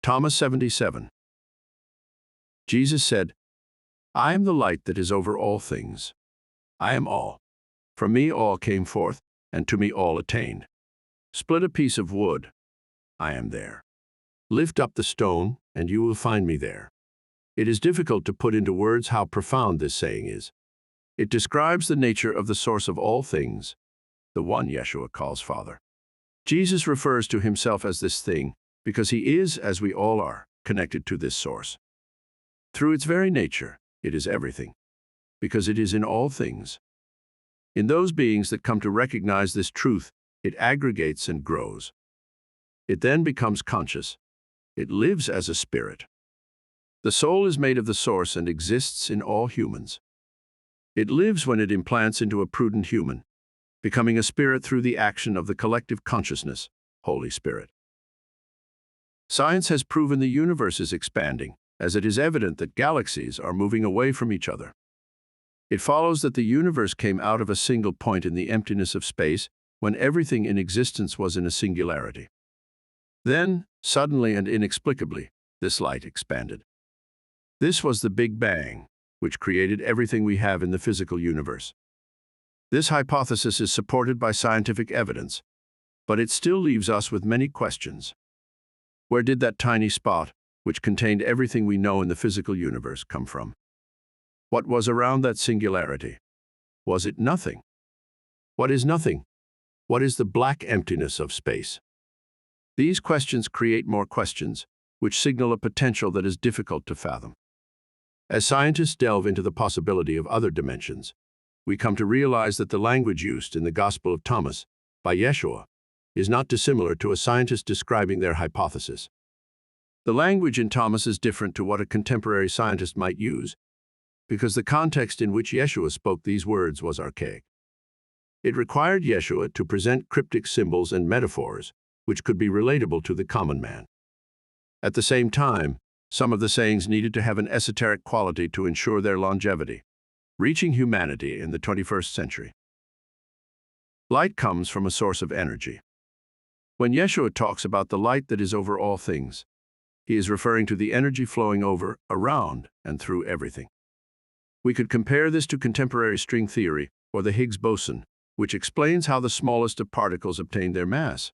Thomas 77. Jesus said, I am the light that is over all things. I am all. From me all came forth, and to me all attained. Split a piece of wood, I am there. Lift up the stone, and you will find me there. It is difficult to put into words how profound this saying is. It describes the nature of the source of all things, the one Yeshua calls Father. Jesus refers to himself as this thing because he is, as we all are, connected to this source. Through its very nature, it is everything, because it is in all things. In those beings that come to recognize this truth, it aggregates and grows. It then becomes conscious. It lives as a spirit. The soul is made of the source and exists in all humans. It lives when it implants into a prudent human, becoming a spirit through the action of the collective consciousness, Holy Spirit. Science has proven the universe is expanding, as it is evident that galaxies are moving away from each other. It follows that the universe came out of a single point in the emptiness of space when everything in existence was in a singularity. Then, suddenly and inexplicably, this light expanded. This was the Big Bang, which created everything we have in the physical universe. This hypothesis is supported by scientific evidence, but it still leaves us with many questions. Where did that tiny spot, which contained everything we know in the physical universe, come from? What was around that singularity? Was it nothing? What is nothing? What is the black emptiness of space? These questions create more questions, which signal a potential that is difficult to fathom. As scientists delve into the possibility of other dimensions, we come to realize that the language used in the Gospel of Thomas by Yeshua is not dissimilar to a scientist describing their hypothesis. The language in Thomas is different to what a contemporary scientist might use, because the context in which Yeshua spoke these words was archaic. It required Yeshua to present cryptic symbols and metaphors which could be relatable to the common man. At the same time, some of the sayings needed to have an esoteric quality to ensure their longevity, reaching humanity in the 21st century. Light comes from a source of energy. When Yeshua talks about the light that is over all things, he is referring to the energy flowing over, around, and through everything. We could compare this to contemporary string theory or the Higgs boson, which explains how the smallest of particles obtain their mass.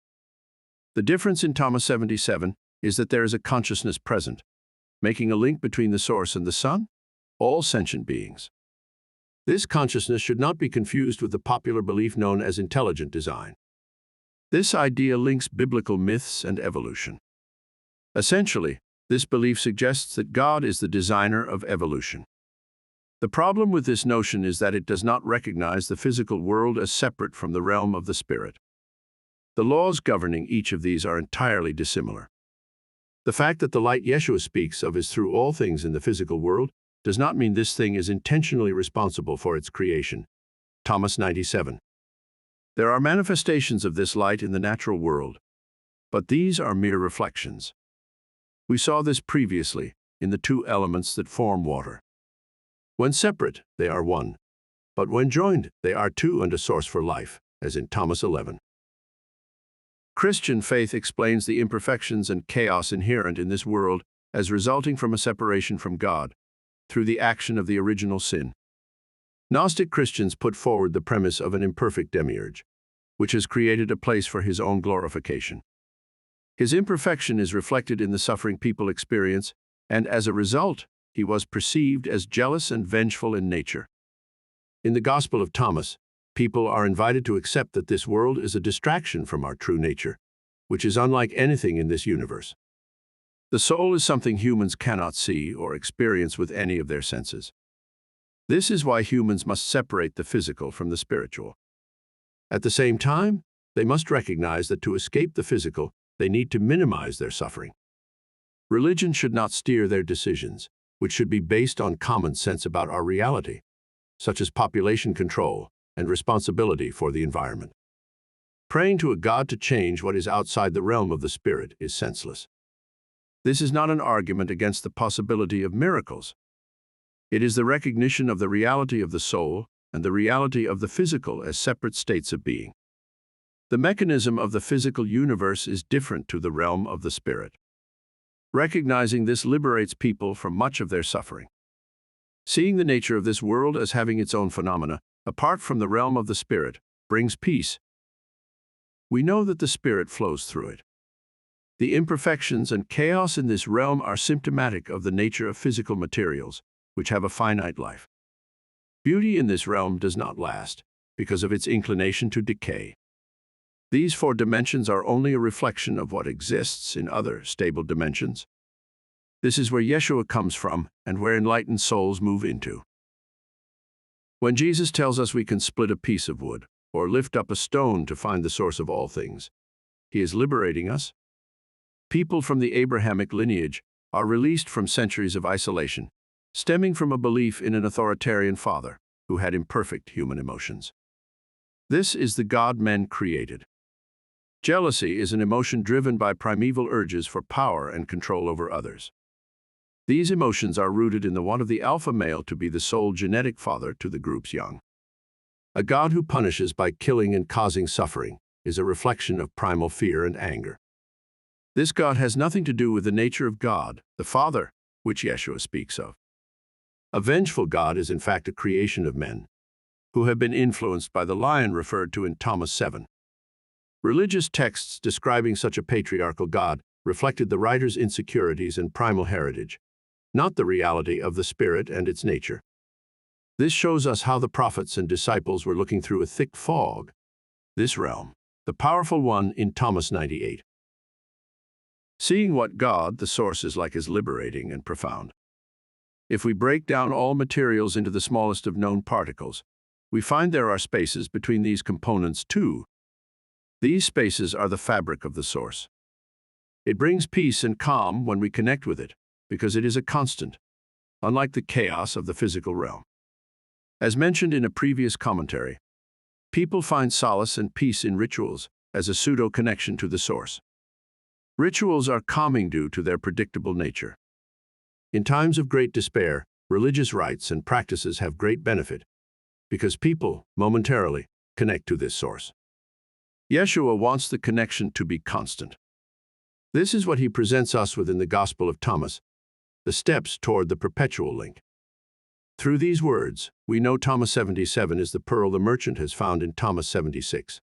The difference in Thomas 77 is that there is a consciousness present, making a link between the source and the sun, all sentient beings. This consciousness should not be confused with the popular belief known as intelligent design. This idea links biblical myths and evolution. Essentially, this belief suggests that God is the designer of evolution. The problem with this notion is that it does not recognize the physical world as separate from the realm of the spirit. The laws governing each of these are entirely dissimilar. The fact that the light Yeshua speaks of is through all things in the physical world does not mean this thing is intentionally responsible for its creation. Thomas 97. There are manifestations of this light in the natural world, but these are mere reflections. We saw this previously in the two elements that form water. When separate, they are one, but when joined, they are two and a source for life, as in Thomas 11. Christian faith explains the imperfections and chaos inherent in this world as resulting from a separation from God, through the action of the original sin. Gnostic Christians put forward the premise of an imperfect demiurge, which has created a place for his own glorification. His imperfection is reflected in the suffering people experience, and as a result, he was perceived as jealous and vengeful in nature. In the Gospel of Thomas, people are invited to accept that this world is a distraction from our true nature, which is unlike anything in this universe. The soul is something humans cannot see or experience with any of their senses. This is why humans must separate the physical from the spiritual. At the same time, they must recognize that to escape the physical, they need to minimize their suffering. Religion should not steer their decisions, which should be based on common sense about our reality, such as population control and responsibility for the environment. Praying to a God to change what is outside the realm of the spirit is senseless. This is not an argument against the possibility of miracles. It is the recognition of the reality of the soul and the reality of the physical as separate states of being. The mechanism of the physical universe is different to the realm of the spirit. Recognizing this liberates people from much of their suffering. Seeing the nature of this world as having its own phenomena, apart from the realm of the Spirit, brings peace. We know that the Spirit flows through it. The imperfections and chaos in this realm are symptomatic of the nature of physical materials, which have a finite life. Beauty in this realm does not last, because of its inclination to decay. These 4 dimensions are only a reflection of what exists in other stable dimensions. This is where Yeshua comes from and where enlightened souls move into. When Jesus tells us we can split a piece of wood or lift up a stone to find the source of all things, he is liberating us. People from the Abrahamic lineage are released from centuries of isolation, stemming from a belief in an authoritarian father who had imperfect human emotions. This is the God men created. Jealousy is an emotion driven by primeval urges for power and control over others. These emotions are rooted in the want of the alpha male to be the sole genetic father to the group's young. A God who punishes by killing and causing suffering is a reflection of primal fear and anger. This God has nothing to do with the nature of God, the Father, which Yeshua speaks of. A vengeful God is in fact a creation of men, who have been influenced by the lion referred to in Thomas 7. Religious texts describing such a patriarchal God reflected the writer's insecurities and primal heritage, not the reality of the Spirit and its nature. This shows us how the prophets and disciples were looking through a thick fog. This realm, the powerful one in Thomas 98. Seeing what God, the source, is like is liberating and profound. If we break down all materials into the smallest of known particles, we find there are spaces between these components too. These spaces are the fabric of the source. It brings peace and calm when we connect with it, because it is a constant, unlike the chaos of the physical realm. As mentioned in a previous commentary, people find solace and peace in rituals as a pseudo-connection to the source. Rituals are calming due to their predictable nature. In times of great despair, religious rites and practices have great benefit, because people, momentarily, connect to this source. Yeshua wants the connection to be constant. This is what he presents us with in the Gospel of Thomas, the steps toward the perpetual link. Through these words, we know Thomas 77 is the pearl the merchant has found in Thomas 76.